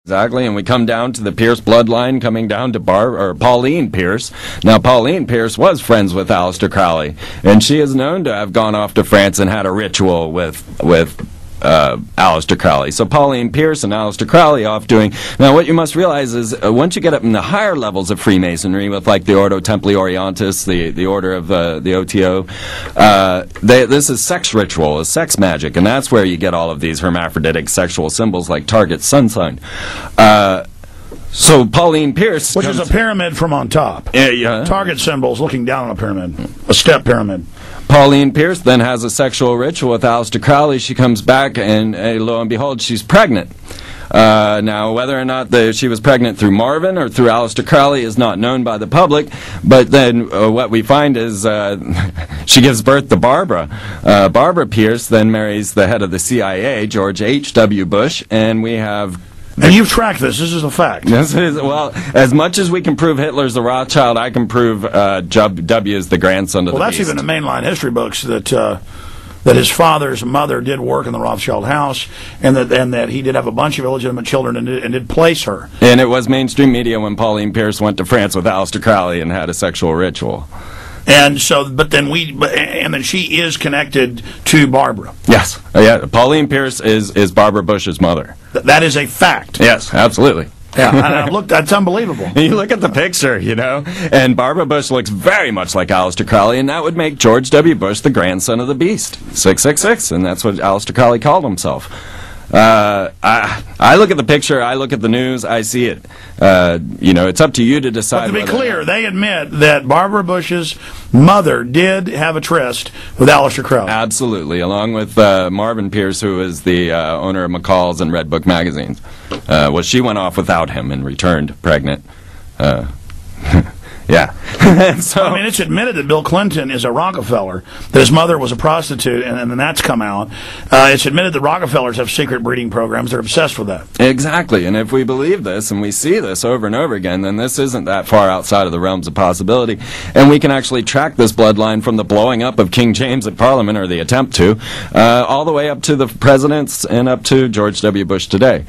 Exactly, and we come down to the Pierce bloodline, coming down to Pauline Pierce. Now, Pauline Pierce was friends with Aleister Crowley, and she is known to have gone off to France and had a ritual with Aleister Crowley. So Pauline Pierce and Aleister Crowley off doing... Now, what you must realize is, once you get up in the higher levels of Freemasonry, with like the Ordo Templi Orientis, the order of the OTO, this is sex ritual, is sex magic, and that's where you get all of these hermaphroditic sexual symbols like target, sun sign. So Pauline Pierce... Which is a pyramid from on top. Yeah. Target symbols looking down on a pyramid. A step pyramid. Pauline Pierce then has a sexual ritual with Aleister Crowley. She comes back, and lo and behold, she's pregnant. Now, whether or not she was pregnant through Marvin or through Aleister Crowley is not known by the public, but then what we find is she gives birth to Barbara. Barbara Pierce then marries the head of the CIA, George H.W. Bush, and we have... And you've tracked this. This is a fact. This is, well, as much as we can prove Hitler's a Rothschild, I can prove W is the grandson of the beast. Well, that's even in mainline history books that his father's mother did work in the Rothschild house, and that he did have a bunch of illegitimate children and did place her. And it was mainstream media when Pauline Pierce went to France with Aleister Crowley and had a sexual ritual. And so, then she is connected to Barbara. Yes, yeah. Pauline Pierce is Barbara Bush's mother. That is a fact. Yes, absolutely. Yeah, and that's unbelievable. You look at the picture, you know, and Barbara Bush looks very much like Aleister Crowley, and that would make George W. Bush the grandson of the beast. 666, and that's what Aleister Crowley called himself. I look at the picture, I look at the news, I see it. You know, it's up to you to decide. But to be clear, they admit that Barbara Bush's mother did have a tryst with Aleister Crowley. Absolutely, along with Marvin Pierce, who is the owner of McCall's and Red Book magazines. Well, she went off without him and returned pregnant. Yeah. So, I mean, it's admitted that Bill Clinton is a Rockefeller, that his mother was a prostitute, and then that's come out. It's admitted that Rockefellers have secret breeding programs. They're obsessed with that. Exactly. And if we believe this, and we see this over and over again, then this isn't that far outside of the realms of possibility. And we can actually track this bloodline from the blowing up of King James at Parliament, or the attempt to, all the way up to the presidents and up to George W. Bush today.